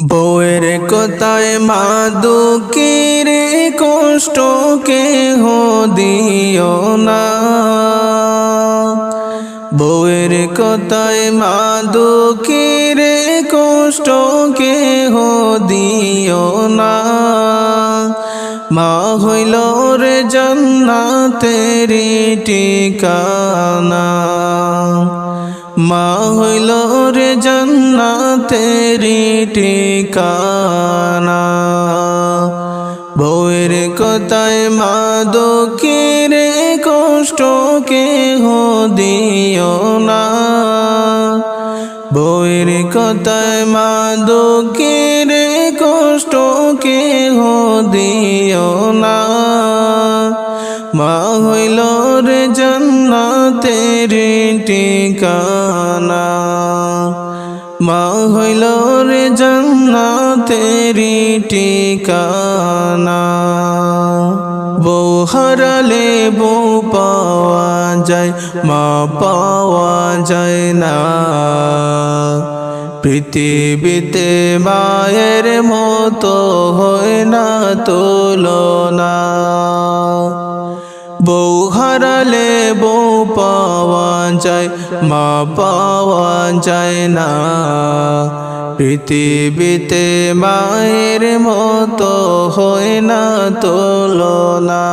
বউয়ের কথায় মা দুঃখীর কষ্ট কেহ দিও না। বউয়ের কথায় মা দুঃখীর কষ্ট কেহ দিও না। মা হইল রে জান্নাতেরি ঠিকানা। মা হইল রে জান্নাতেরি ঠিকানা। বউয়ের কথায় মা দুঃখীর কষ্ট কেহ দিও না। বউয়ের কথায় মা দুঃখীর কষ্ট কেহ দিও না। মা হইল রে জান্নাতেরি ঠিকানা। মা হইল রে জান্নাতেরি ঠিকানা। বউ হারালে বউ পাওয়া যায়, মা পাওয়া যায় না। পৃথিবীতে মায়ের মতো হয় না তুলনা। বউ হারালে বউ পাওয়া যায়, মা পাওয়া যায় না। পৃথিবীতে মায়ের মতো হয় না তুলনা।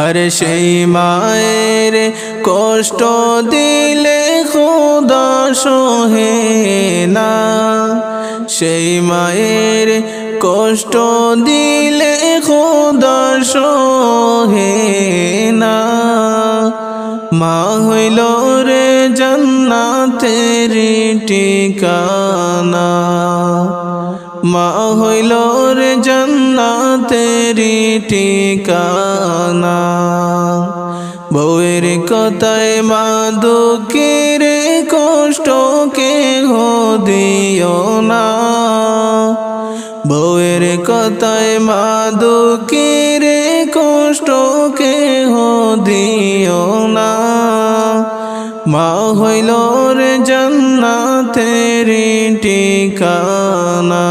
আর সেই মায়ের কষ্ট দিলে খোদা সহে না। সেই মায়ের কষ্ট দিলে খোদা সহে না। মা হইল রে জান্নাতেরি ঠিকানা। মা হইল রে জান্নাতেরি ঠিকানা। বউয়ের কথায় মা দুঃখীর কষ্ট কেহ দিও না। বউয়ের কথায় মা দুঃখীর কষ্ট কেহ দিও না। মা হইল রে জান্নাতেরি ঠিকানা।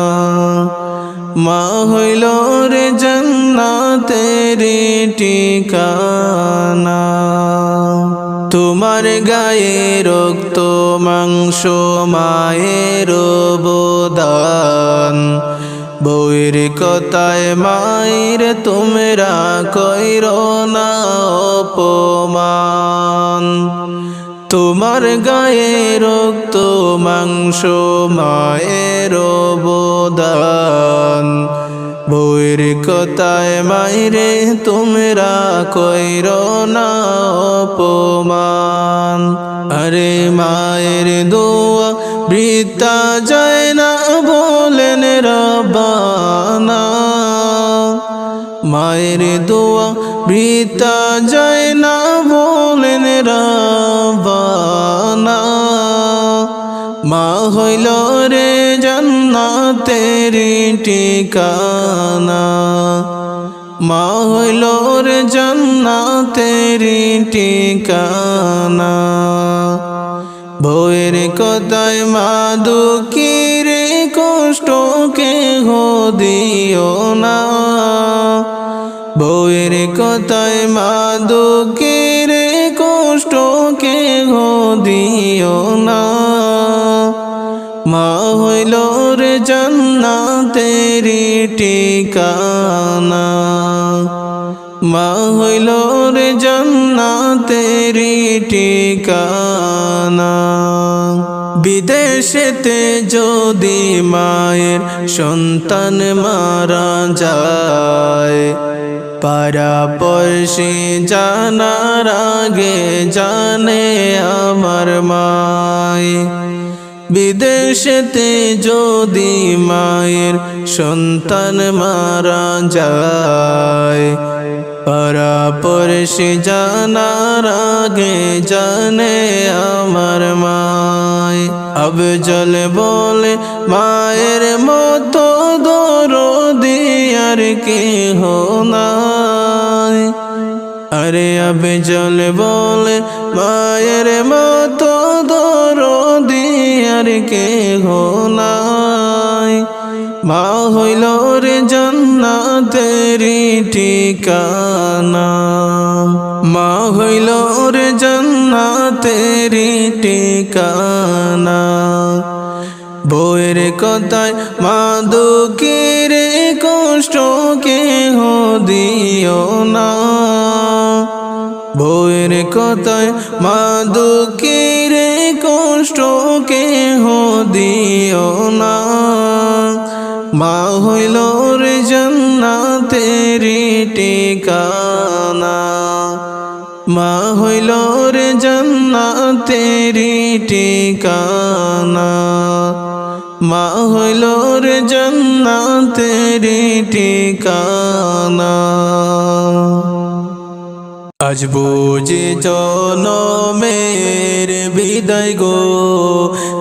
মা হইল রে জান্নাতেরি ঠিকানা। তোমার গায়ে রক্ত মাংস মায়ের অবদান। বউয়ের কথায় মায়ের তোমরা কইরো না অপমান। তোমার গায়ে রক্ত মাংস মায়ের অবদান। বউয়ের কথায় মায়েরে তোমরা কইরো না অপমান। আরে মায়ের দোয়া বৃথা যায় না বলেন রব্বানা। মায়ের দোয়া বৃথা যায় না বলেন রব্বানা। মা হইল রে জান্নাতেরি ঠিকানা। মা হইল রে জান্নাতেরি ঠিকানা। বউয়ের কথায় মা দুঃখীর কষ্ট কেহ দিও না। বউয়ের কথায় মা দুঃখীর কষ্ট কেহ দিও না। মা হইল রে জান্নাতেরি ঠিকানা। মা হইল রে জান্নাতেরি ঠিকানা। বিদেশেতে যদি মায়ের সন্তান মারা যায়, পাড়াপড়শি জানার আগে জানে আমার মায়। বিদেশেতে যদি মায়ের সন্তান মারা যায়, পাড়াপড়শি জানার আগে জানে আমার মায়। আফজল বলে মায়ের মতো দরদি আর কেহ নাই। আরে আফজল বলে মায়ের মতো দরদি আর কেহ নাই। মা হইল রে জান্নাতেরি ঠিকানা, মা হইল রে জান্নাতেরি ঠিকানা। বউয়ের কথায় মা দুঃখের কষ্ট কেহ দিও না, বউয়ের কথায় মা দুঃখের কষ্ট কেহ দিও না। মা হইল রে জান্নাতেরি ঠিকানা, মা হইল রে জান্নাতেরি ঠিকানা, মা হইল রে জান্নাতেরি ঠিকানা। আজ বুঝি জনমের বিদায় গো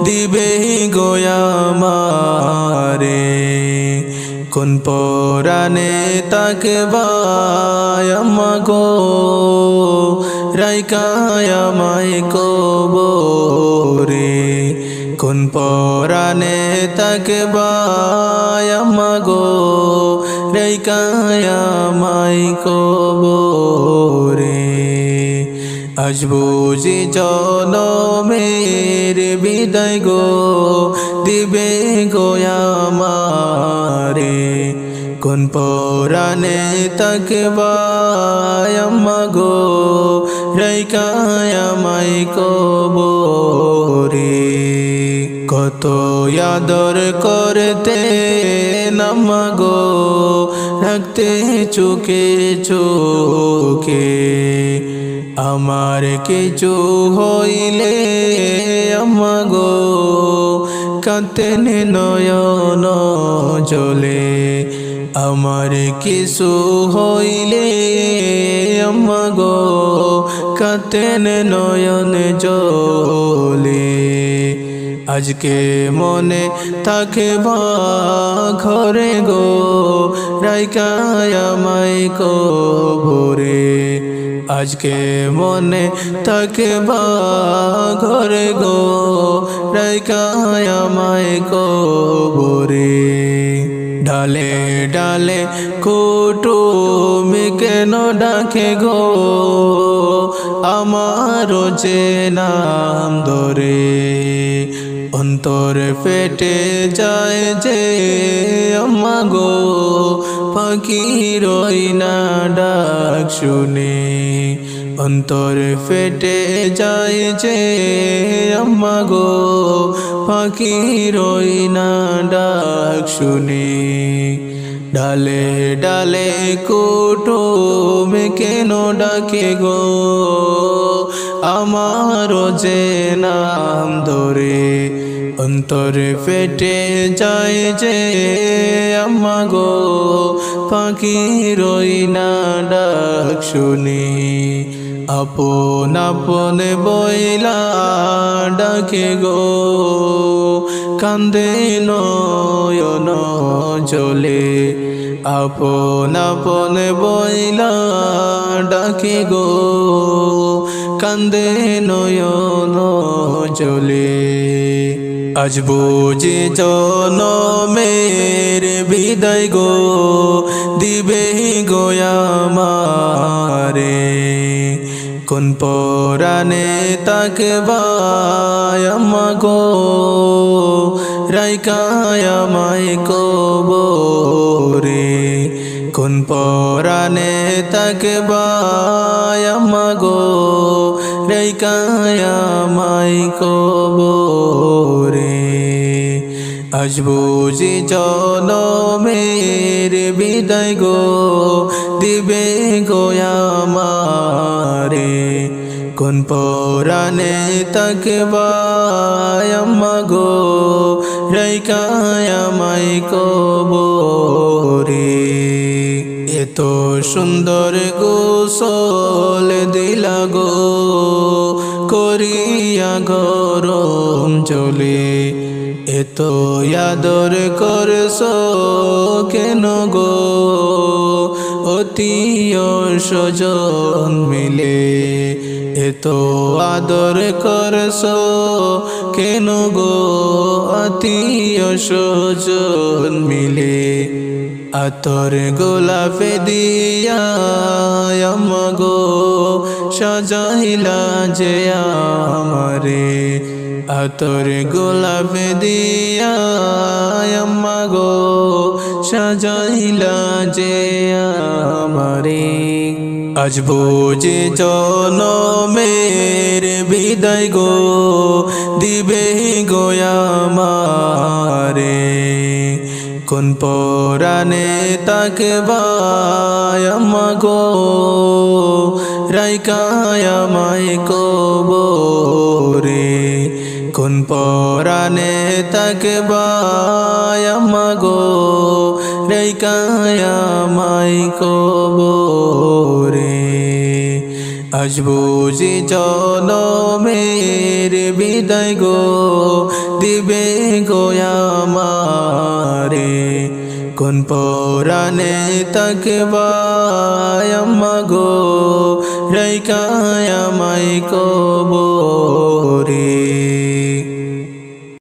দিবে গো আমারে, কোন পরাণে তাকবায় আমা গো রাইকায় আমায় কবরে, কোন পরাণে তাকবায় আমা গো রাইকায় আমায় কবরে। আজ বুঝি জনমের বিদায় গো দিবে গো আমারে, কোন পরাণে তাকবায় আমা গো রাইকায় আমায় কবরে। কত আদর করতে নামা গো রাখতে চোখে চোখে, আমার কিছু হইলে আমা গো কাঁদেন নয়ন জলে, আমার কিছু হইলে আমা গো কাঁদেন নয়ন জলে। আজকে মনে থাকবা ঘরে গো রাইকায় আমায় কবরে, আজকে মনে থাকবা ঘরে গো রাইকায় আমায় কবরে। ডালে ডালে কুটুম কেন ডাকে গো আমারও যে নাম ধরে, অন্তর ফেটে যায় যে আমা গো পাখির ওই না ডাক শুনে, অন্তর ফেটে যায় যে আমা গো পাখির ওই না ডাক শুনে। ডালে ডালে কুটুম কেন ডাকে গো আমারও যে নাম ধরে, অন্তর ফেটে যায় যে আমা গো পাখির ওই না ডাক শুনি। আপন আপন বইলা ডাকে গো কান্দে নয়ন জলে, আপন আপন বইলা ডাকে গো কান্দে নয়ন জলে। আজ বুঝি জনমের বিদায় গো দিবে গো আমারে, কোন পরাণে তাকবায় আমা গো রাইকায় আমায় কবরে, কোন পরাণে তাকবায় আমা গো রাইকায় আমায় কবরে। আজ বুঝি জনমের বিদায় গো দিবে গো আমারে, কোন পরাণে তাকবায় আমা গো রাইকায় আমায় কবরে। এত সুন্দর গোসল দিলা গো করিয়া গরম জলে, এত আদর করছো কেন গো আত্মীয় স্বজন মিলে এত আদর করছো কেন গো আত্মীয় স্বজন মিলে আতর গোলাপ দিয়া আমগো সাজাইলা যে আমারে আতর গোলাপ দিয়া আমগো সাজাইলা যে আমারে আজ বুঝি জনমের বিদায় গো দিবে গো আমারে কোন পরাণে তাকবা আমগো রাইকায় আমায় কবরে কোন পরাণে তাকবা আমগো রাইকায় আমায় কবরে আজ বুঝি জনমের বিদায় গো দিবে গো আমারে কোন পরাণে তাকবা আমগো রাইকায় আমায় কবরে।